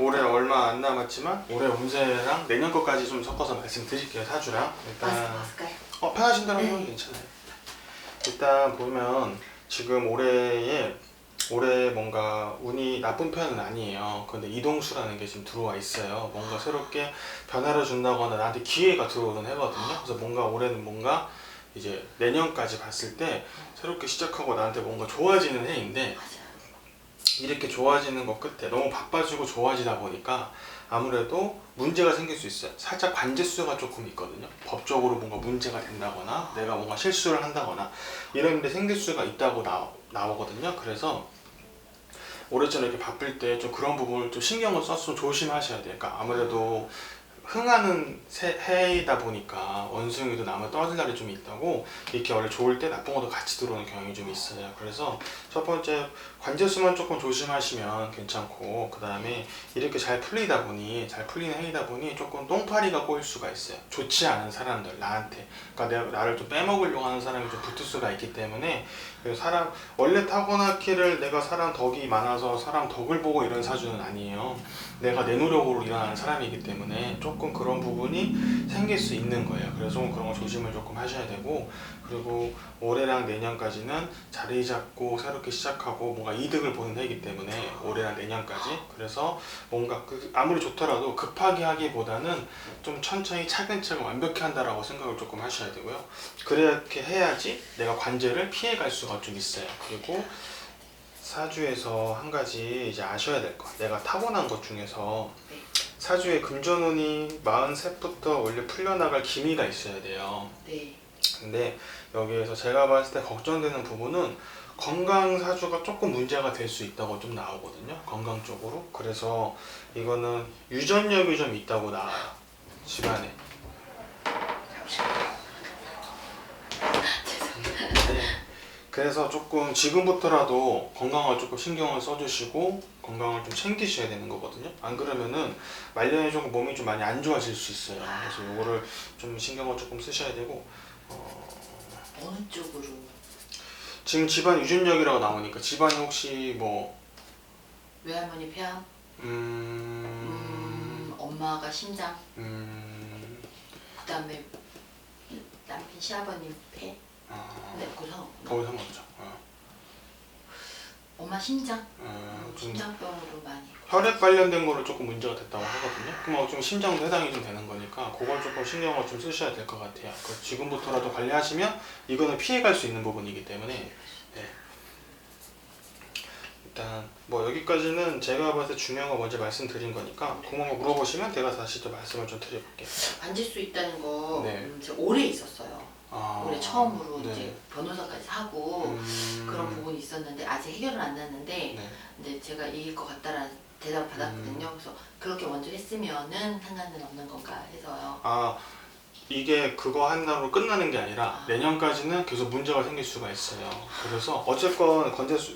올해 얼마 안 남았지만 올해 운세랑 내년 것까지 좀 섞어서 말씀드릴게요. 사주랑 일단 맞을까요? 편하신 대로 하면 네. 괜찮아요. 일단 보면 지금 올해 뭔가 운이 나쁜 편은 아니에요. 근데 이동수라는 게 지금 들어와 있어요. 뭔가 새롭게 변화를 준다거나 나한테 기회가 들어오는 해거든요. 그래서 뭔가 올해는 뭔가 이제 내년까지 봤을 때 새롭게 시작하고 나한테 뭔가 좋아지는 해인데, 맞아요. 이렇게 좋아지는 것 끝에 너무 바빠지고 좋아지다 보니까 아무래도 문제가 생길 수 있어요. 살짝 관제수가 조금 있거든요. 법적으로 뭔가 문제가 된다거나 내가 뭔가 실수를 한다거나 이런 데 생길 수가 있다고 나오거든요. 그래서 오래전에 이렇게 바쁠 때 좀 그런 부분을 좀 신경을 써서 조심하셔야 돼요. 그러니까 아무래도 흥하는 해이다 보니까 원숭이도 나무에 떨어질 날이 좀 있다고, 이렇게 원래 좋을 때 나쁜 것도 같이 들어오는 경향이 좀 있어요. 그래서 첫 번째 관제수만 조금 조심하시면 괜찮고, 그 다음에 이렇게 잘 풀리는 해이다 보니 조금 똥파리가 꼬일 수가 있어요. 좋지 않은 사람들, 나한테, 그러니까 나를 좀 빼먹으려고 하는 사람이 좀 붙을 수가 있기 때문에, 사람 원래 타고났기를 내가 사람 덕이 많아서 사람 덕을 보고 이런 사주는 아니에요. 내가 내 노력으로 일어나는 사람이기 때문에 조금 그런 부분이 생길 수 있는 거예요. 그래서 그런 거 조심을 조금 하셔야 되고, 그리고 올해랑 내년까지는 자리 잡고 새롭게 시작하고 뭔가 이득을 보는 해이기 때문에 올해랑 내년까지, 그래서 뭔가 아무리 좋더라도 급하게 하기보다는 좀 천천히 차근차근 완벽히 한다라고 생각을 조금 하셔야 되고요. 그렇게 해야지 내가 관제를 피해갈 수가 좀 있어요. 그리고 사주에서 한 가지 이제 아셔야 될 거, 내가 타고난 것 중에서 사주에 금전운이 43부터 원래 풀려나갈 기미가 있어야 돼요. 네. 근데 여기에서 제가 봤을 때 걱정되는 부분은 건강 사주가 조금 문제가 될 수 있다고 좀 나오거든요. 건강 쪽으로. 그래서 이거는 유전력이 좀 있다고 나와요. 집안에. 네. 그래서 조금 지금부터라도 건강을 조금 신경을 써주시고 건강을 좀 챙기셔야 되는 거거든요. 안 그러면은 말년에 조금 몸이 좀 많이 안 좋아질 수 있어요. 그래서 이거를 좀 신경을 조금 쓰셔야 되고, 어느 쪽으로? 지금 집안 유전력이라고 나오니까 집안이 혹시 뭐 외할머니 폐암? 엄마가 심장? 그다음에 남편 시아버님 폐? 네, 그거 상관없구나. 거의 상관없죠. 엄마 심장? 좀 심장병으로 많이. 혈액 관련된 거를 조금 문제가 됐다고 하거든요. 그럼 좀 심장도 해당이 좀 되는 거니까 그걸 조금 신경을 좀 쓰셔야 될 것 같아요. 지금부터라도 관리하시면 이거는 피해갈 수 있는 부분이기 때문에. 네. 일단 뭐 여기까지는 제가 봤을 때 중요한 거 먼저 말씀드린 거니까 궁금한 거 물어보시면 제가 다시 또 말씀을 좀 드려볼게요. 앉을 수 있다는 거 네. 제가 올해 있었어요. 올해 처음으로 네. 이제 변호사까지 하고 그런 부분이 있었는데 아직 해결은 안 났는데, 네. 이제 제가 이길 것 같다라는 대답을 받았거든요. 그래서 그렇게 먼저 했으면은 상관은 없는 건가 해서요. 이게 그거 한다고 끝나는 게 아니라 내년까지는 계속 문제가 생길 수가 있어요. 그래서 어쨌건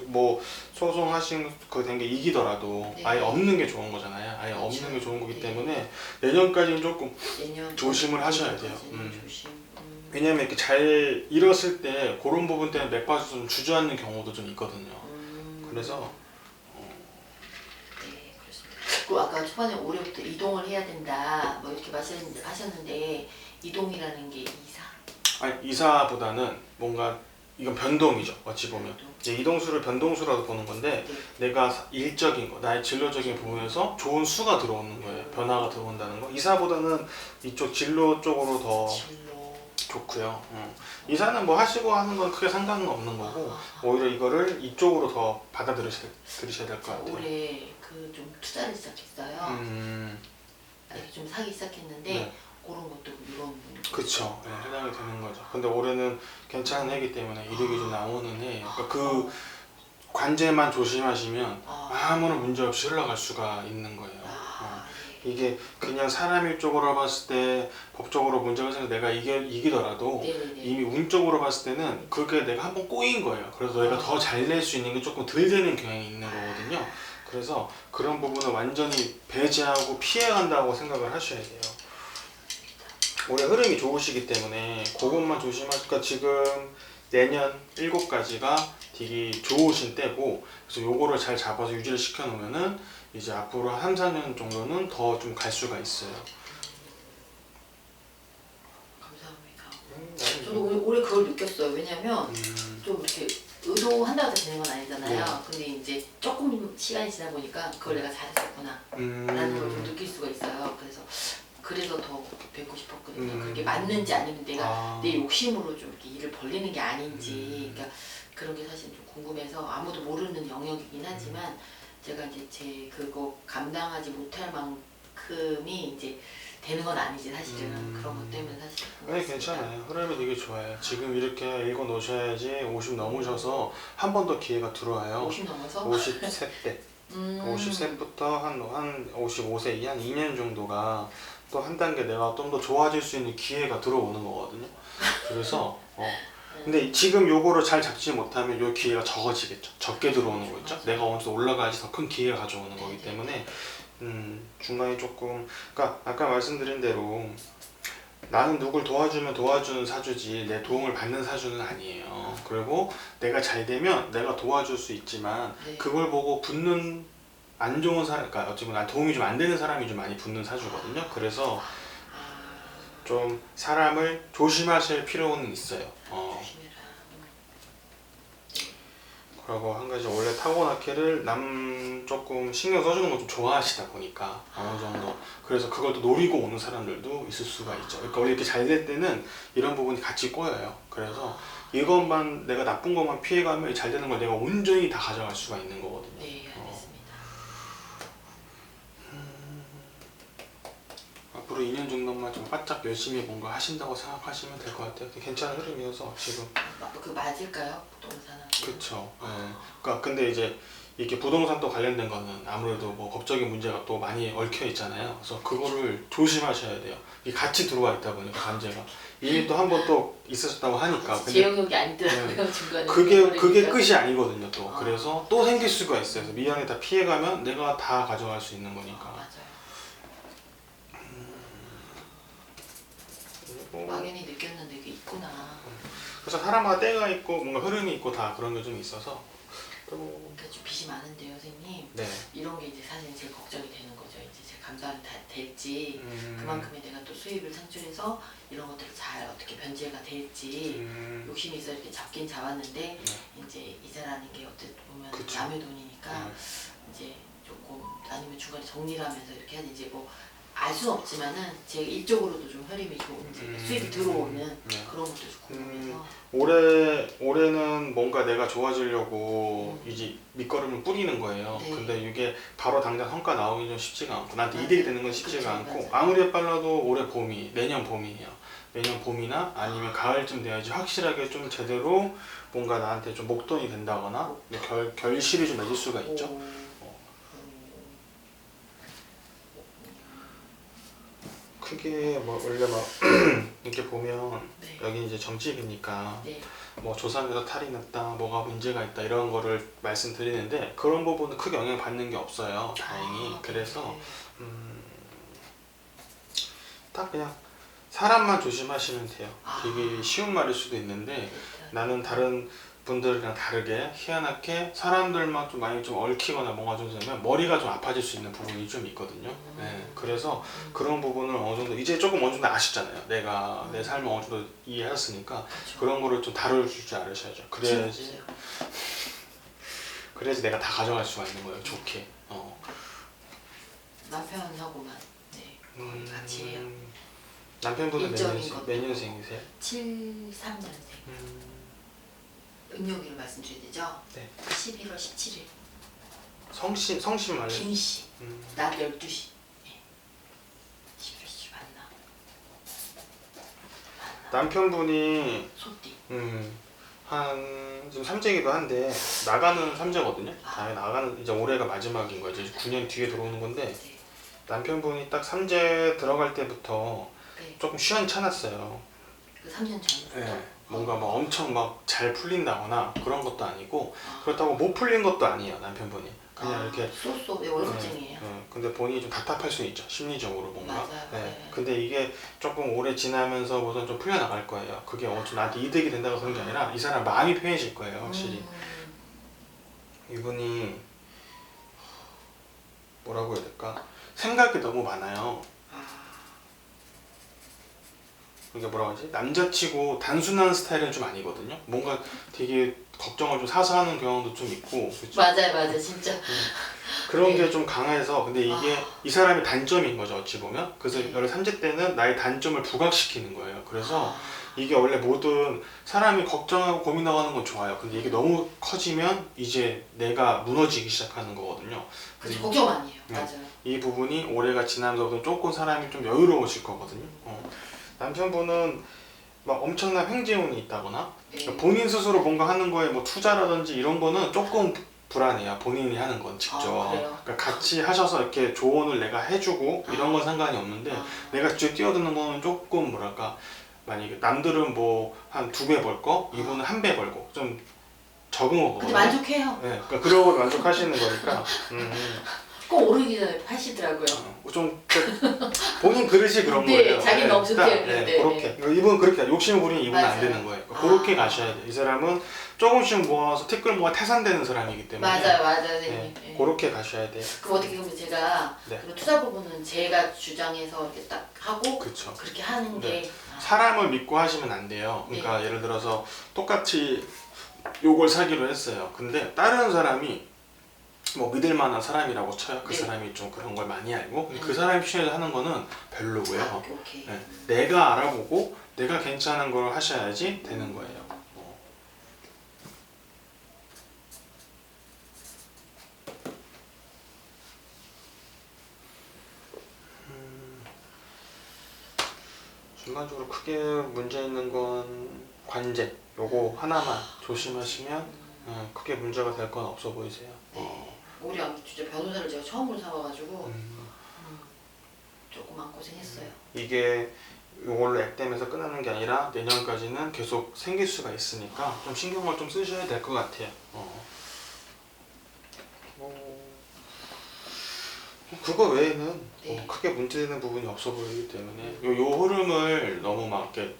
뭐 소송하신 그 된 게 이기더라도 네. 아예 없는 게 좋은 거잖아요. 아예 그렇죠. 없는 게 좋은 거기 네. 때문에 내년까지는 조금 내년 조심을 하셔야 돼요. 내년까지는 조심. 왜냐면 이렇게 잘 잃었을 때 그런 부분 때문에 맥박에서 좀 주저앉는 경우도 좀 있거든요. 그래서 네, 그렇습니다. 그 아까 초반에 올해부터 이동을 해야 된다 뭐 이렇게 말씀하셨는데, 이동이라는 게 이사보다는 뭔가 이건 변동이죠. 어찌 보면 이제 이동수를 변동수라도 보는 건데, 내가 일적인 거, 나의 진로적인 부분에서 좋은 수가 들어오는 거예요. 변화가 들어온다는 거. 이사보다는 이쪽 진로 쪽으로 더 좋고요. 이사는 뭐 하시고 하는 건 크게 상관은 없는 거고, 오히려 이거를 이쪽으로 더 받아들이셔야 될 것 같아요. 올해 좀 투자를 시작했어요. 좀 사기 시작했는데 네. 그런 것도 이런. 그쵸. 네, 해당이 되는 거죠. 근데 올해는 괜찮은 해이기 때문에 이득이 좀 나오는 해예요. 그러니까 그 관제만 조심하시면 아무런 문제 없이 흘러갈 수가 있는 거예요. 이게 그냥 사람 일적으로 봤을 때 법적으로 문제가 생겨서 내가 이기더라도 네네네. 이미 운적으로 봤을 때는 그게 내가 한번 꼬인 거예요. 그래서 내가 더 잘 낼 수 있는 게 조금 덜 되는 경향이 있는 거거든요. 그래서 그런 부분을 완전히 배제하고 피해간다고 생각을 하셔야 돼요. 올해 흐름이 좋으시기 때문에 그것만 조심하니까 지금 내년 7가지가 되게 좋으신 때고, 그래서 요거를 잘 잡아서 유지를 시켜 놓으면은 이제 앞으로 한 3, 4년 정도는 더 좀 갈 수가 있어요. 감사합니다. 저도 올해 그걸 느꼈어요. 왜냐면 좀 이렇게 의도한다고 해서 되는 건 아니잖아요. 네. 근데 이제 조금 시간이 지나 보니까 그걸 내가 잘했었구나 라는 걸 좀 느낄 수가 있어요. 그래서 더 뵙고 싶었거든요. 그게 맞는지 아니면 내가 내 욕심으로 좀 이렇게 일을 벌리는 게 아닌지, 그러니까 그런 게 사실 좀 궁금해서 아무도 모르는 영역이긴 하지만 제가 이제 제 그거 감당하지 못할 만큼이 이제 되는 건 아니지 사실은. 그런 것 때문에 사실. 아니 괜찮아요. 흐름이 되게 좋아요. 지금 이렇게 읽어 놓으셔야지 50 넘으셔서 한 번 더 기회가 들어와요. 50 넘어서? 50세 때. 50세부터 한 55세 한 2년 정도가 또 한 단계 내가 좀 더 좋아질 수 있는 기회가 들어오는 거거든요. 그래서 근데 지금 요거를 잘 잡지 못하면 요 기회가 적어지겠죠. 적게 들어오는 거 있죠. 내가 어느 정도 올라가야지 더 큰 기회가 가져오는 거기 때문에 중간에 조금, 그러니까 아까 말씀드린 대로 나는 누굴 도와주면 도와주는 사주지 내 도움을 받는 사주는 아니에요. 그리고 내가 잘 되면 내가 도와줄 수 있지만 네. 그걸 보고 붙는 안 좋은 사람, 그러니까 어찌 보면 도움이 좀 안 되는 사람이 좀 많이 붙는 사주거든요. 그래서 좀 사람을 조심하실 필요는 있어요. 조심해라. 그리고 한 가지 원래 타고나기를 남 조금 신경 써주는 걸 좀 좋아하시다 보니까 어느 정도, 그래서 그걸 또 노리고 오는 사람들도 있을 수가 있죠. 그러니까 원래 이렇게 잘 될 때는 이런 부분이 같이 꼬여요. 그래서 이것만 내가 나쁜 것만 피해가면 잘 되는 걸 내가 온전히 다 가져갈 수가 있는 거거든요. 네, 알겠습니다. 앞으로 2년 정도만 좀 바짝 열심히 뭔가 하신다고 생각하시면 될 것 같아요. 괜찮은 흐름이어서 지금. 그 맞을까요? 부동산하고? 그렇죠. 네. 그러니까 근데 이제 이게 부동산 또 관련된 거는 아무래도 뭐 법적인 문제가 또 많이 얽혀 있잖아요. 그래서 그거를 조심하셔야 돼요. 이게 같이 들어와 있다 보니까 관제가 이미 또 한 번 또 있으셨다고 하니까. 제 영역이 아니더라고요. 중간에. 그게 끝이 아니거든요. 또 아. 그래서 또 생길 수가 있어요. 그래서 미연에 다 피해가면 내가 다 가져갈 수 있는 거니까. 맞아요. 그리고 막연히 느꼈는데 그게 있구나. 그래서 사람마다 때가 있고 뭔가 흐름이 있고 다 그런 게 좀 있어서. 또 그러니까 좀 빚이 많은데요, 선생님. 네. 이런 게 이제 사실 제일 걱정이 되는 거죠. 이제 제 감당이 다 될지, 그만큼의 내가 또 수입을 창출해서 이런 것들을 잘 어떻게 변제가 될지 욕심이 있어 이렇게 잡긴 잡았는데 이제 이자라는 게 어떻게 보면 그쵸. 남의 돈이니까 이제 조금 아니면 중간에 정리를 하면서 이렇게 해야지 이제 뭐 알 수는 없지만은 제 일적으로도 좀 흐름이 좋은 수입이 들어오는 그런 것도 좀 궁금해서. 올해는 뭔가 내가 좋아지려고 이제 밑거름을 뿌리는 거예요. 네. 근데 이게 바로 당장 성과 나오기 좀 쉽지가 않고 나한테 맞아요. 이득이 되는 건 쉽지가 그쵸, 않고 맞아요. 아무리 빨라도 올해 봄이 내년 봄이에요. 내년 봄이나 아니면 가을쯤 돼야지 확실하게 좀 제대로 뭔가 나한테 좀 목돈이 된다거나 결실이 좀 맺을 수가 있죠. 크게 뭐 원래 막 이렇게 보면 네. 여기 이제 정집이니까 네. 뭐 조산에서 탈이 났다, 뭐가 문제가 있다 이런 거를 말씀드리는데 그런 부분은 크게 영향 받는 게 없어요, 다행히. 그래서 딱 그냥 사람만 조심하시면 돼요. 되게 쉬운 말일 수도 있는데 나는 다른 분들이랑 다르게 희한하게 사람들만 좀 많이 좀 얽히거나 뭔가 좀 되면 머리가 좀 아파질 수 있는 부분이 좀 있거든요. 네, 그래서 그런 부분을 어느 정도 이제 조금 어느 정도 아시잖아요. 내가 내 삶을 어느 정도 이해했으니까 그런 거를 좀 다룰 줄 알으셔야죠. 그래야지 내가 다 가져갈 수가 있는 거예요. 좋게. 남편하고만 거의 같이 해요. 남편분은 일적인 것도. 몇 년생이세요? 73년생. 음력일을 말씀드려야 되죠? 네. 11월 17일. 성심 말해. 김씨. 낮 12시. 네. 11월 17일 맞나? 남편분이 소띠. 한 지금 삼재기도 한데 나가는 삼재거든요. 나가는 이제 올해가 마지막인 거죠. 이제 9년 뒤에 들어오는 건데 네. 남편분이 딱 삼재 들어갈 때부터 네. 조금 시원찮았어요. 그 3년 전부터. 네. 뭔가 막 엄청 막 잘 풀린다거나 그런 것도 아니고 그렇다고 못 풀린 것도 아니에요, 남편분이. 그냥 이렇게 쏘쏘 월급쟁이에요. 근데 본인이 좀 답답할 수 있죠, 심리적으로 뭔가. 맞아요. 네. 근데 이게 조금 오래 지나면서부터 좀 풀려나갈 거예요. 그게 나한테 이득이 된다고 그런 게 아니라 이 사람 마음이 편해질 거예요, 확실히. 이분이 뭐라고 해야 될까? 생각이 너무 많아요. 그러니까 뭐라고 하지? 남자치고 단순한 스타일은 좀 아니거든요. 뭔가 되게 걱정을 좀 사서 하는 경우도 좀 있고. 그쵸? 맞아요, 진짜. 그런 네. 게 좀 강해서, 근데 이게 이 사람의 단점인 거죠, 어찌 보면. 그래서 네. 여기 삼재 때는 나의 단점을 부각시키는 거예요. 그래서 이게 원래 모든 사람이 걱정하고 고민하고 하는 건 좋아요. 근데 이게 너무 커지면 이제 내가 무너지기 시작하는 거거든요. 그래서 걱정 많이 해요. 네. 맞아요. 이 부분이 올해가 지나면서 조금 사람이 좀 여유로워질 거거든요. 남편분은 막 엄청난 횡재운이 있다거나 네. 본인 스스로 뭔가 하는 거에 뭐 투자라든지 이런 거는 조금 불안해요. 본인이 하는 건 직접. 그래요? 그러니까 같이 하셔서 이렇게 조언을 내가 해주고 이런 건 상관이 없는데 내가 직접 뛰어드는 거는 조금 뭐랄까, 만약에 남들은 뭐 한 2배 벌 거 이분은 1배 벌고 좀 적은 근데 거거든요. 만족해요. 네, 그러니까 그러고 만족하시는 거니까. 꼭 오르기 전에 하시더라고요. 좀 본인 그릇이 그런 네, 거예요. 자기는 너무 좋대요, 네, 그런데. 그렇게. 이분 그렇게 욕심 부리는 이분은 안 맞아요. 되는 거예요. 그렇게 가셔야 돼요. 이 사람은 조금씩 모아서 티끌 모아 태산되는 사람이기 때문에. 맞아요, 선생님. 네, 네. 그렇게 가셔야 돼요. 그럼 어떻게 보면 제가 네. 그런 투자 부분은 제가 주장해서 이렇게 딱 하고 그렇죠. 그렇게 하는 네. 게 사람을 믿고 하시면 안 돼요. 그러니까 예를 들어서 똑같이 요걸 사기로 했어요. 근데 다른 사람이 뭐 믿을 만한 사람이라고 쳐요. 그 네. 사람이 좀 그런 걸 많이 알고 네. 그 사람이 취해서 하는 거는 별로고요. 오케이. 네. 내가 알아보고 내가 괜찮은 걸 하셔야지 되는 거예요. 중간적으로 크게 문제 있는 건 관제. 요거 하나만 조심하시면 크게 문제가 될 건 없어 보이세요. 우리 진짜 변호사를 제가 처음으로 삼아가지고 음. 조그만 고생했어요. 이게 이걸로 액땜해서 끝나는 게 아니라 내년까지는 계속 생길 수가 있으니까 좀 신경을 좀 쓰셔야 될 것 같아요. 그거 외에는 네. 크게 문제되는 부분이 없어 보이기 때문에 요 흐름을 너무 막 이렇게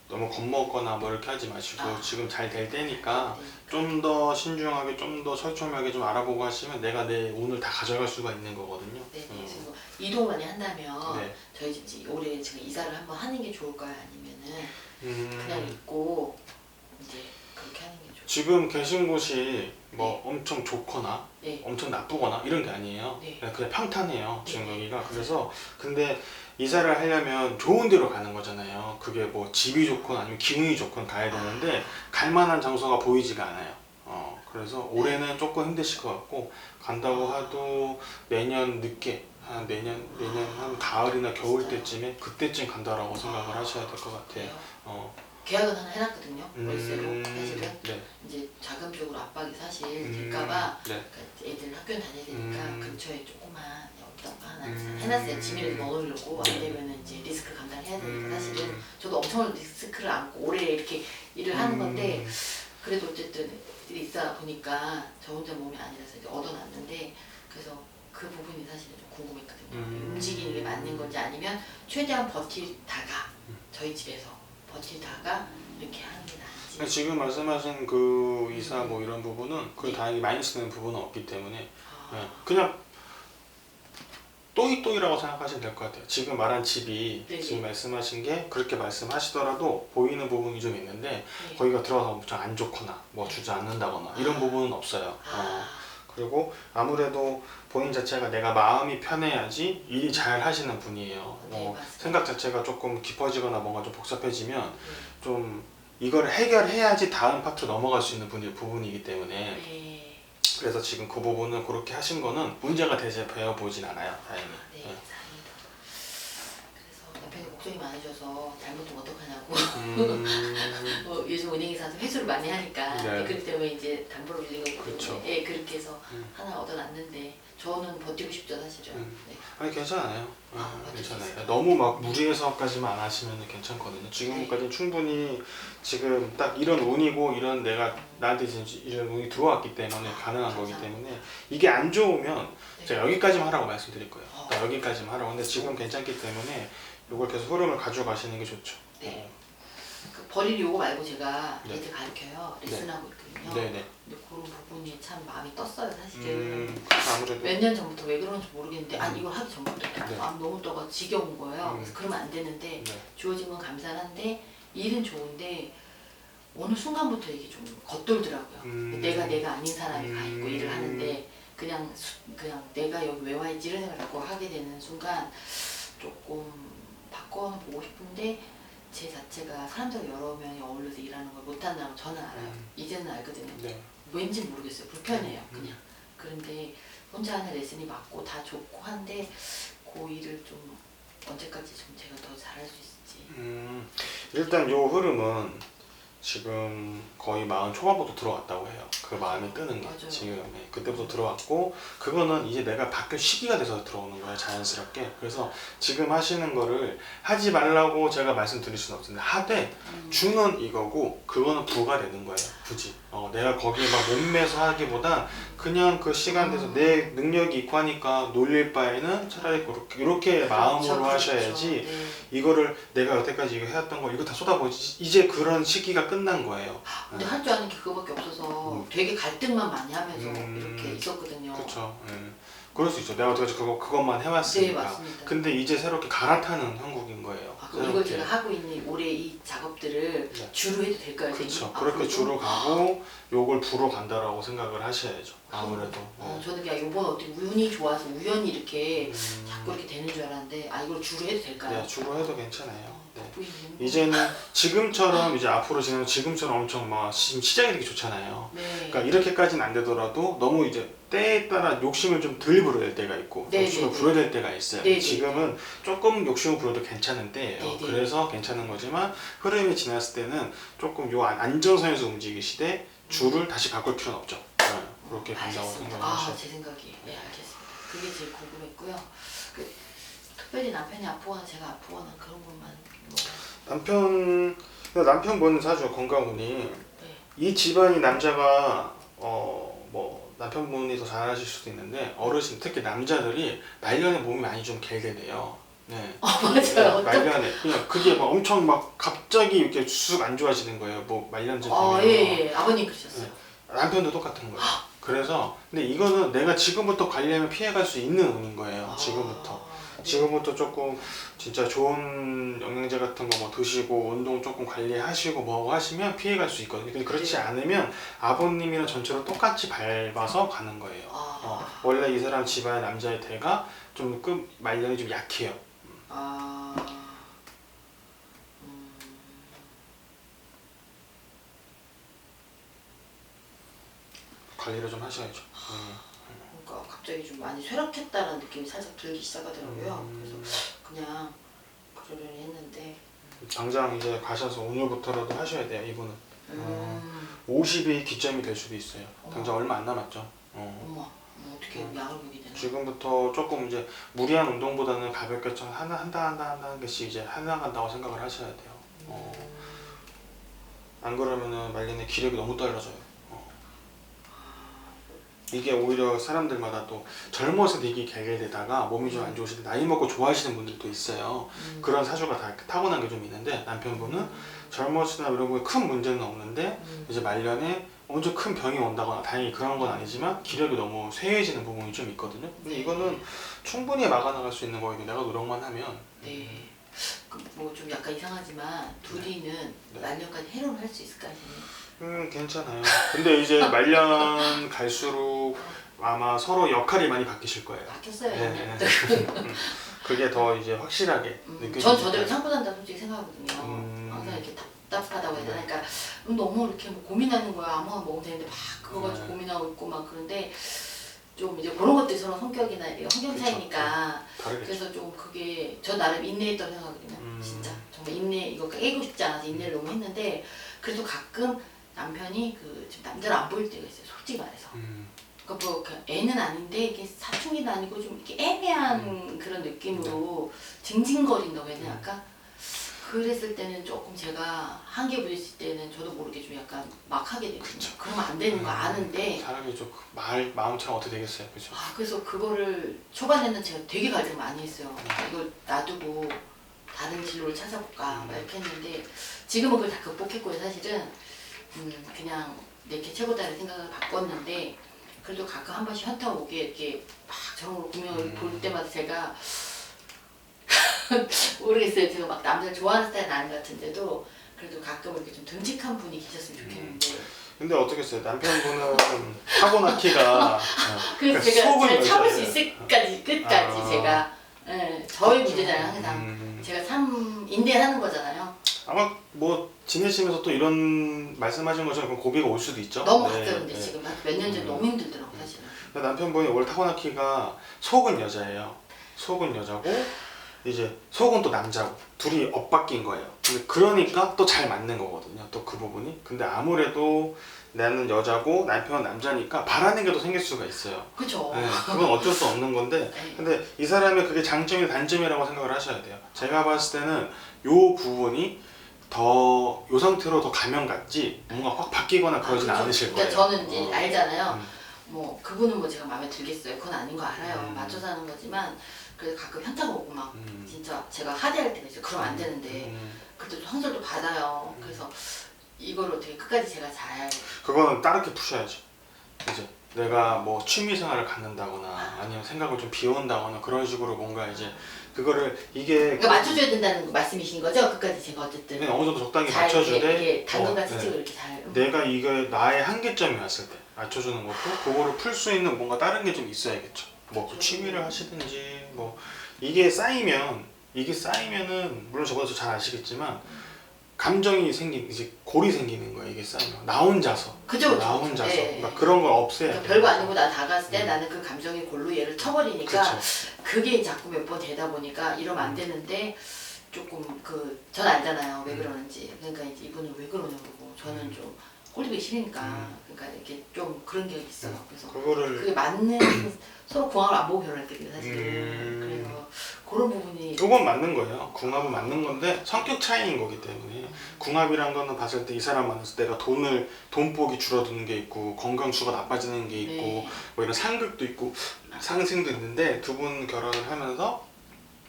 너무 겁먹거나 뭐 이렇게 하지 마시고 지금 잘 될 때니까 좀 더 신중하게 좀 더 철저하게 좀 알아보고 하시면 내가 내 운을 다 가져갈 수가 있는 거거든요. 네, 그래서 이동 많이 한다면 네. 저희 집 올해 지금 이사를 한번 하는 게 좋을까요? 아니면은 그냥 있고 이제 그렇게 하는 게 좋을까요? 지금 계신 곳이 뭐 엄청 좋거나 네. 엄청 나쁘거나 이런 게 아니에요. 네. 그냥 평탄해요. 지금 네. 여기가. 그래서 근데 이사를 하려면 좋은 데로 가는 거잖아요. 그게 뭐 집이 좋건 아니면 기운이 좋건 가야 되는데 갈 만한 장소가 보이지가 않아요. 그래서 올해는 조금 힘드실 것 같고 간다고 해도 내년 늦게 한 내년 한 가을이나 겨울 때쯤에 그때쯤 간다라고 생각을 하셔야 될 것 같아요. 계약은 하나 해놨거든요. 월세로 사실은 네. 이제 자금적으로 압박이 사실 될까봐 네. 그러니까 애들 학교는 다녀야 되니까 근처에 조그만 옆다가 하나 해놨어요. 지민을 네. 넣으려고. 안 되면 이제 리스크 감당해야 되니까 사실은 저도 엄청 리스크를 안고 오래 이렇게 일을 하는 건데 그래도 어쨌든 있다 보니까 저 혼자 몸이 아니라서 이제 얻어놨는데 그래서 그 부분이 사실은 좀 궁금했거든요. 움직이는 게 맞는 건지 아니면 최대한 버티다가 저희 집에서 버티다가 이렇게 하는 게 나은지. 지금 말씀하신 그 이사 뭐 이런 부분은 그 다행히 마이너스 되는 부분은 없기 때문에 그냥 또이또이라고 생각하시면 될 것 같아요. 지금 말한 집이 네네. 지금 말씀하신 게 그렇게 말씀하시더라도 보이는 부분이 좀 있는데 네. 거기가 들어가서 엄청 안 좋거나 뭐 주지 않는다거나 이런 부분은 없어요. 그리고 아무래도 본인 자체가 내가 마음이 편해야지 일이 잘 하시는 분이에요. 네, 맞습니다. 생각 자체가 조금 깊어지거나 뭔가 좀 복잡해지면 좀 이걸 해결해야지 다음 파트로 넘어갈 수 있는 부분이기 때문에 네. 그래서 지금 그 부분은 그렇게 하신 거는 문제가 되지 보진 않아요. 다행히. 네, 다행이다. 그래서 남편이 걱정이 많으셔서 잘못하면 어떡하냐고. 요즘 은행에서 회수를 많이 하니까 네. 그렇기 때문에 이제 담보로 빌린 거기 그렇죠. 때문에 예, 그렇게 해서 하나 얻어놨는데 저는 버티고 싶죠 사실은. 네. 아니 괜찮아요. 맞을 수 괜찮아요. 있어요. 너무 막 무리해서까지만 안 하시면 괜찮거든요. 지금까지는 충분히 지금 딱 이런 운이고 이런 내가 나한테 지금 이런 운이 들어왔기 때문에 가능한 거기 때문에 이게 안 좋으면 제가 여기까지만 하라고 말씀드릴 거예요. 딱 여기까지만 하라고. 근데 지금 괜찮기 때문에 이걸 계속 흐름을 가져가시는 게 좋죠. 네. 그 버릴 요거 말고 제가 네. 애들 가르쳐요. 레슨하고 있거든요. 네네. 근데 그런 부분이 참 마음이 떴어요 사실은. 아무래도 몇 년 전부터 왜 그런지 모르겠는데 아니 이걸 하기 전부터 네. 마음 너무 떠가 지겨운 거예요. 그래서 그러면 안 되는데 네. 주어진 건 감사한데 일은 좋은데 어느 순간부터 이게 좀 겉돌더라고요. 내가 아닌 사람이 가 있고 일을 하는데 그냥 내가 여기 왜 와 있지 이런 생각을 자꾸 하게 되는 순간 조금 바꿔보고 싶은데 제 자체가 사람들 여러 명이 어울려서 일하는 걸 못한다는 걸 저는 알아요. 이제는 알거든요. 네. 왠지 모르겠어요. 불편해요. 그냥. 그런데 혼자 하는 레슨이 맞고 다 좋고 한데 그 일을 좀 언제까지 좀 제가 더 잘할 수 있을지. 일단 요 흐름은 지금 거의 40 초반부터 들어왔다고 해요. 그 마음이 뜨는 게 맞아요. 지금 그때부터 들어왔고 그거는 이제 내가 바뀔 시기가 돼서 들어오는 거예요. 자연스럽게. 그래서 지금 하시는 거를 하지 말라고 제가 말씀드릴 수는 없는데 하되 주는 이거고 그거는 부가 되는 거예요. 굳이 내가 거기에 막 몸매서 하기보다 그냥 그 시간 돼서 내 능력이 있고 하니까 놀릴 바에는 차라리 이렇게 마음으로 하셔야지. 네. 이거를 내가 여태까지 이거 해왔던 거 이거 다 쏟아부어지 이제 그런 시기가 끝난 거예요. 근데 할 줄 아는 게 그거밖에 없어서 되게 갈등만 많이 하면서 이렇게 있었거든요. 그렇죠. 그럴 수 있죠. 내가 어떻게 그것만 해왔으니까. 네, 맞습니다. 근데 이제 새롭게 갈아타는 형국인 거예요. 그럼 이걸 제가 하고 있는 올해 이 작업들을 네. 주로 해도 될까요? 그렇죠. 그렇게 주로 가고 요걸 부로 간다라고 생각을 하셔야죠. 아무래도. 저는 그냥 이번 어떻게 운이 좋아서 우연히 이렇게 자꾸 이렇게 되는 줄 알았는데 이걸 주로 해도 될까요? 네, 주로 해도 괜찮아요. 네. 보이는 이제는 지금처럼 이제 앞으로 지내면 지금처럼 엄청 막 지금 시작이 되게 좋잖아요. 네. 그러니까 이렇게까지는 안 되더라도 너무 이제 때에 따라 욕심을 좀 덜 부려야 될 때가 있고 네, 욕심을 네, 부려야 될 때가 있어요. 네, 네, 지금은 조금 욕심을 부려도 괜찮은 때예요. 네, 네. 그래서 괜찮은 거지만 흐름이 지났을 때는 조금 요 안정선에서 움직이시되 줄을 다시 바꿀 필요는 없죠. 그렇게 간다고 알겠습니다. 생각하시죠. 제 생각이. 네, 알겠습니다. 그게 제일 궁금했고요. 특별히 남편이 아프거나 제가 아프거나 그런 것만 남편분 사주 건강운이 네. 이 집안이 남자가 뭐 남편분이 더 잘하실 수도 있는데 어르신 특히 남자들이 말년에 몸이 많이 좀 개게 돼요. 네. 맞아요. 말년에 그냥 그게 막 엄청 막 갑자기 이렇게 쑥 안 좋아지는 거예요. 뭐 말년쯤 되면. 예. 아버님 그러셨어요. 남편도 똑같은 거예요. 그래서 근데 이거는 내가 지금부터 관리하면 피해갈 수 있는 운인 거예요. 지금부터 조금 진짜 좋은 영양제 같은 거 뭐 드시고 운동 조금 관리하시고 뭐 하시면 피해갈 수 있거든요. 근데 그렇지 않으면 아버님이랑 전체로 똑같이 밟아서 가는 거예요. 원래 이 사람 집안의 남자의 대가 좀 말년이 좀 약해요. 관리를 좀 하셔야죠. 그러니까 갑자기 좀 많이 쇠락했다는 느낌이 살짝 들기 시작하더라고요. 그래서 그냥 그러려니 했는데 당장 이제 가셔서 오늘부터라도 하셔야 돼요. 이분은 50이 기점이 될 수도 있어요. 당장 얼마 안 남았죠. 어머, 어떻게 약을 먹게 되나? 지금부터 조금 이제 무리한 운동보다는 가볍게 좀 하나 개씩 이제 해나간다고 생각을 하셔야 돼요. 안 그러면은 말년에 기력이 너무 떨어져요. 이게 오히려 사람들마다 또 젊어서 되게 개게 되다가 몸이 좀 안 좋으신데 나이 먹고 좋아하시는 분들도 있어요. 그런 사주가 다 타고난 게 좀 있는데 남편분은 젊었으나 이런 거에 큰 문제는 없는데 이제 말년에 엄청 큰 병이 온다거나 다행히 그런 건 아니지만 기력이 너무 쇠해지는 부분이 좀 있거든요. 근데 이거는 충분히 막아나갈 수 있는 거예요. 내가 노력만 하면. 네. 뭐 좀 약간 이상하지만 둘이는 말년까지 해로를 할 수 있을까요? 괜찮아요. 근데 이제 말년 갈수록 아마 서로 역할이 많이 바뀌실 거예요. 바뀌었어요. 네. 그게 더 이제 확실하게 느껴지니까. 전 저대로 참고 산다 솔직히 생각하거든요. 항상 이렇게 답답하다고 해야 되나? 그러니까 너무 이렇게 뭐 고민하는 거야. 아무거나 먹으면 되는데 막 그거 가지고 고민하고 있고 막 그런데 좀 이제 그런 것들이 서로 성격이나 환경 차이니까 그래서 좀 그게 저 나름 인내했다고 생각하거든요. 진짜 정말 인내 이거 깨고 싶지 않아서 인내를 너무 했는데 그래도 가끔 남편이 지금 남자를 안 보일 때가 있어요. 솔직히 말해서. 그러니까 뭐 애는 아닌데 이게 사춘기도 아니고 좀 이렇게 애매한 그런 느낌으로 징징거린다고 해야 되나? 약간 그랬을 때는 조금 제가 한계 부딪힐 때는 저도 모르게 좀 약간 막 하게 되거든요. 그러면 안 되는 거 아는데 사람이 좀 마음처럼 어떻게 되겠어요, 그죠? 그래서 그거를 초반에는 제가 되게 갈등 많이 했어요. 이걸 놔두고 다른 진로를 찾아볼까 막 이렇게 했는데 지금은 그걸 다 극복했고요. 사실은 그냥 내게 최고다라는 생각을 바꿨는데 그래도 가끔 한 번씩 현타 오게 이렇게 막 저런 걸 공연을 볼 때마다 제가 모르겠어요. 제가 막 남자를 좋아하는 스타일은 아닌 것 같은데도 그래도 가끔 이렇게 좀 듬직한 분이 계셨으면 좋겠는데. 근데 어떻겠어요? 남편분은 타고나기가 그래서 제가 참을 수 있을까지 끝까지 제가 저의 문제잖아요. 항상 제가 참 인내하는 거잖아요. 아마 뭐 지내시면서 또 이런 말씀하신 것처럼 고비가 올 수도 있죠. 너무 갔었는데 지금 몇 년 전에 너무 힘들더라고 사실은. 남편분이 원래 타고나기가 속은 여자예요. 속은 여자고 이제 속은 또 남자고 둘이 엇바뀐 거예요. 근데 그러니까 또 잘 맞는 거거든요. 또 그 부분이. 근데 아무래도 나는 여자고 남편은 남자니까 바라는 게 또 생길 수가 있어요. 그렇죠. 네, 그건 어쩔 수 없는 건데 근데 이 사람의 그게 장점이 단점이라고 생각을 하셔야 돼요. 제가 봤을 때는 요 부분이 더 요 상태로 더 가면 같지 뭔가 확 바뀌거나 그러진 않으실 거예요. 그러니까 저는 이제 알잖아요. 뭐 그분은 뭐 제가 마음에 들겠어요. 그건 아닌 거 알아요. 맞춰 사는 거지만 그래서 가끔 현타가 오고 막 진짜 제가 하대할 때가 있어요. 그러면 안 되는데 그래도 상처도 받아요. 그래서 이걸 어떻게 끝까지 제가 잘 그거는 다르게 푸셔야죠. 이제 내가 뭐 취미 생활을 갖는다거나 아니면 생각을 좀 비운다거나 그런 식으로 뭔가 이제 그거를 이게 그러니까 맞춰줘야 된다는 말씀이신 거죠? 끝까지 제가 어쨌든 어느 정도 적당히 잘 맞춰주되 이게 당근같이 찍어 이렇게 잘 내가 이게 나의 한계점이 왔을 때 맞춰주는 것도 그거를 풀 수 있는 뭔가 다른 게 좀 있어야겠죠. 뭐 취미를 하시든지 뭐 이게 쌓이면은 물론 저보다 더 잘 아시겠지만 감정이 이제 골이 생기는 거예요. 이게 쌓이면 나 혼자서 그죠? 나 혼자서 네. 그러니까 그런 걸 없애야 그러니까 돼요. 별거 아니고 나 다갔을 때 나는 그 감정의 골로 얘를 쳐버리니까 그쵸. 그게 자꾸 몇 번 되다 보니까 이러면 안 되는데 조금 전 알잖아요 왜 그러는지. 그러니까 이제 이분은 왜 그러냐고 저는 좀 꼴리기 싫으니까 그러니까 이렇게 좀 그런 게 있어요. 그래서 그게 맞는 서로 궁합을 안 보고 결혼했거든요 사실은. 그래서 그런 부분이 그건 맞는 거예요. 궁합은 맞는 건데 성격 차이인 거기 때문에 궁합이란 거는 봤을 때 이 사람 만났을 때 내가 돈복이 줄어드는 게 있고 건강수가 나빠지는 게 있고 네. 뭐 이런 상극도 있고 상승도 있는데 두 분 결혼을 하면서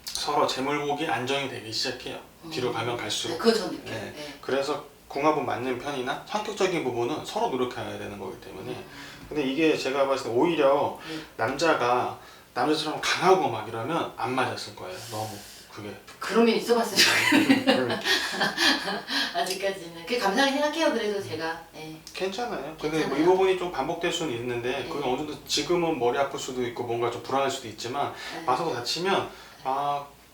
서로 재물복이 안정이 되기 시작해요. 뒤로 가면 갈수록. 그거 전 느껴요. 네. 네. 그래서 궁합은 맞는 편이나 성격적인 부분은 서로 노력해야 되는 거기 때문에 근데 이게 제가 봤을 때 오히려 남자가 남자처럼 강하고 막 이러면 안 맞았을 거예요. 너무 그게. 그런 면 있어봤어요. 아직까지는. 그게 감사하게 생각해요. 그래도 제가. 네. 괜찮아요. 근데 뭐 이 부분이 좀 반복될 수는 있는데 그게 어느 정도 지금은 머리 아플 수도 있고 뭔가 좀 불안할 수도 있지만 와서 다치면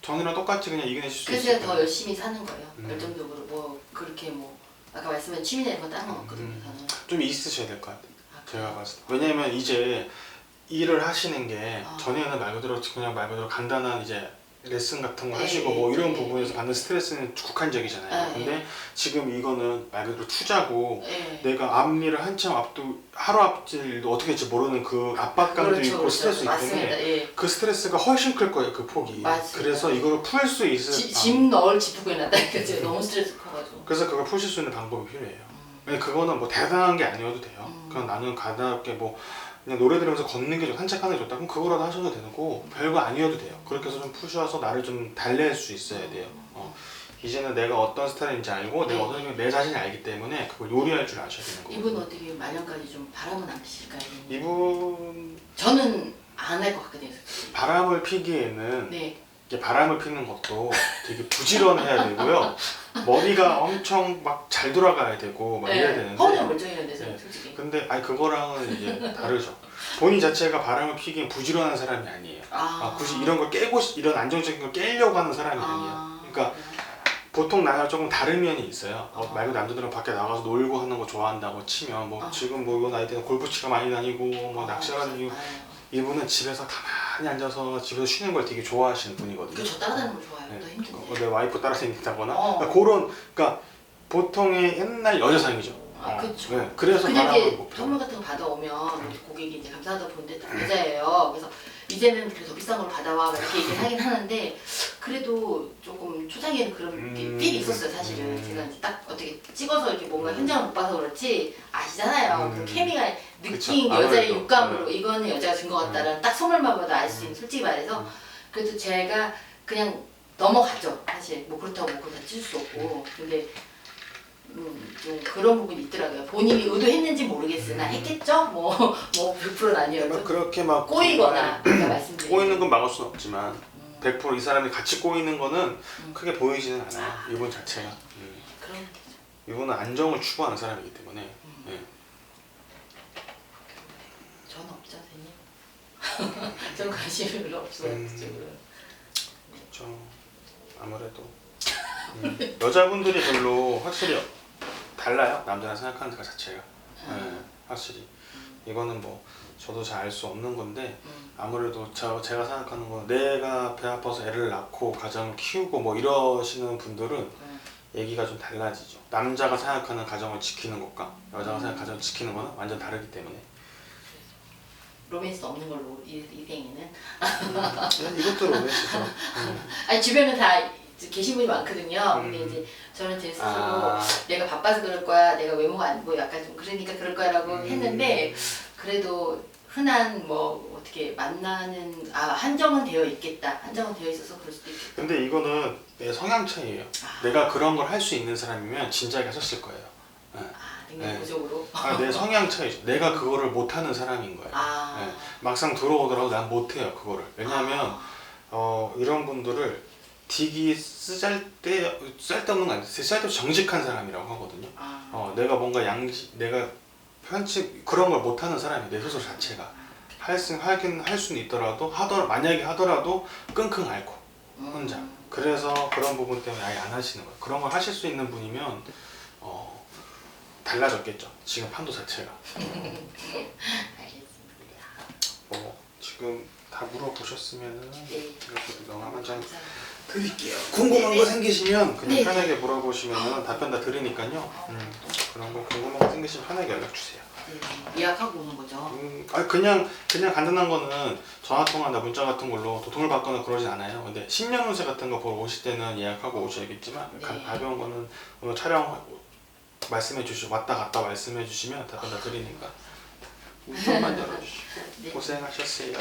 전이랑 똑같이 그냥 이겨내실 수 있어요. 그래서 제가 더 열심히 사는 거예요. 열정적으로 뭐 그렇게 뭐 아까 말씀한 취미나 이런 거 다른 건 없거든요. 저는. 좀 있으셔야 될 것 같아요. 제가 봤을 때. 왜냐면 이제 일을 하시는 게 전에는 말 그대로 간단한 이제 레슨 같은 거 하시고 뭐 이런 부분에서 받는 스트레스는 국한적이잖아요. 근데 지금 이거는 말 그대로 투자고 내가 앞일을 한참 하루 앞질 일도 어떻게 될지 모르는 그 압박감도 있고 스트레스 있기 때문에 그 스트레스가 훨씬 클 거예요. 그 폭이. 맞습니다. 그래서 이거를 풀 수 있을 짐 넣을 지푸고 해놨다니까 제가 너무 스트레스 커가지고. 그래서 그걸 푸실 수 있는 방법이 필요해요. 그거는 뭐 대단한 게 아니어도 돼요. 그냥 나는 가볍게 뭐 그냥 노래 들으면서 걷는 게 산책하는 게 좋다. 그럼 그거라도 하셔도 되고 별거 아니어도 돼요. 그렇게 해서 좀 푸셔서 나를 좀 달랠 수 있어야 돼요. 이제는 내가 어떤 스타일인지 알고 내가 어떤 내 자신이 알기 때문에 그걸 요리할 줄 아셔야 되는 거예요. 이분 어떻게 말년까지 좀 바람은 안 피실까요? 이분 저는 안 할 것 같거든요. 바람을 피기에는 네. 이게 바람을 피는 것도 되게 부지런해야 되고요. 머리가 엄청 막 잘 돌아가야 되고 막 이래야 되는데 허우는 멀쩡했는데 저는 솔직히. 근데 그거랑은 이제 다르죠. 본인 자체가 바람을 피기엔 부지런한 사람이 아니에요. 굳이 이런 걸 깨고 이런 안정적인 걸 깨려고 하는 사람이 아니에요. 그러니까 보통 나랑 조금 다른 면이 있어요. 말고 남자들은 밖에 나가서 놀고 하는 거 좋아한다고 치면 뭐 지금 뭐 이거 나이 때는 골프 치러 많이 다니고 뭐 낚시하러 다니고 이분은 집에서 가만히 앉아서 집에서 쉬는 걸 되게 좋아하시는 분이거든요. 저 따라다니는 거 좋아해요. 더 힘든데. 내 와이프 따라다닌다거나 그러니까 보통의 옛날 여자상이죠. 그렇죠. 네, 그래서 그냥 바람을 이렇게 못 펴요. 선물 같은 거 받아오면 우리 고객이 이제 감사하다 보는데 여자예요. 그래서 이제는 그래도 더 비싼 걸 받아와 이렇게 얘기를 하긴 하는데 그래도 조금 초창기에는 그런 필이 있었어요 사실은. 제가 이제 딱 어떻게 찍어서 이렇게 뭔가 현장을 못 봐서 그렇지 아시잖아요. 그 케미가 느낀 게 여자의 육감으로 이거는 여자가 준 것 같다라는 딱 선물만 봐도 알 수 있는 솔직히 말해서 그래도 제가 그냥 넘어갔죠 사실. 사실 뭐 그렇다고 뭐 그렇다 칠 수 없고 근데 좀 그런 부분이 있더라고요. 본인이 의도했는지 모르겠으나 했겠죠? 뭐 100%는 아니어도 그렇게 막 꼬이거나 아까 말씀드린 꼬이는 건 막을 수는 없지만 100% 이 사람이 같이 꼬이는 거는 크게 보이지는 않아요. 이분 자체가. 그런 거죠. 이분은 안정을 추구하는 사람이기 때문에. 예. 저는 없죠, 선생님. 전 관심이 별로 없어요, 그쪽으로. 그렇죠. 아무래도 여자분들이 별로 확실히 달라요. 남자랑 생각하는 것 자체가. 예, 확실히. 이거는 뭐 저도 잘 알 수 없는 건데 아무래도 제가 생각하는 건 내가 배 아파서 애를 낳고 가정을 키우고 뭐 이러시는 분들은 얘기가 좀 달라지죠. 남자가 생각하는 가정을 지키는 것과 여자가 생각하는 가정을 지키는 거는 완전 다르기 때문에. 로맨스 없는 걸로 이생에는 이것도 로맨스죠. 아니 주변에 다 계신 분이 많거든요. 근데 이제 저는 제 스스로 내가 바빠서 그럴 거야, 내가 외모가 안 보여, 약간 좀 그러니까 그럴 거야라고 했는데 그래도 흔한 뭐 어떻게 만나는 한정은 되어 있겠다, 한정은 되어 있어서 그럴 수도 있겠다. 근데 이거는 내 성향 차이예요. 내가 그런 걸 할 수 있는 사람이면 진작에 하셨을 거예요. 능력적으로. 내 성향 차이죠. 내가 그거를 못하는 사람인 거예요. 네. 막상 들어오더라도 난 못해요 그거를. 왜냐하면 이런 분들을 되게 쓸데없는 거 아니에요. 쓸데없이 정직한 사람이라고 하거든요. 내가 뭔가 내가 편집 그런 걸 못하는 사람이 내 스스로 자체가 하긴 할 수는 있더라도 만약에 하더라도 끙끙 앓고 혼자. 그래서 그런 부분 때문에 아예 안 하시는 거예요. 그런 걸 하실 수 있는 분이면 달라졌겠죠. 지금 판도 자체가. 알겠습니다. 지금 다 물어보셨으면은 이렇게 명함 한 장 감사합니다. 드릴게요. 궁금한 거 생기시면 그냥 네. 편하게 물어보시면 답변 다 드리니까요. 그런 거 궁금한 거 생기시면 편하게 연락 주세요. 예약하고 오는 거죠? 그냥 간단한 거는 전화 통화나 문자 같은 걸로 도통을 받거나 그러진 않아요. 근데 신년운세 같은 거 보러 오실 때는 예약하고 오셔야겠지만 가벼운 거는 오늘 촬영 말씀해 주시고 왔다 갔다 말씀해 주시면 답변 다 드리니까 문만 열어주시고 고생하셨어요.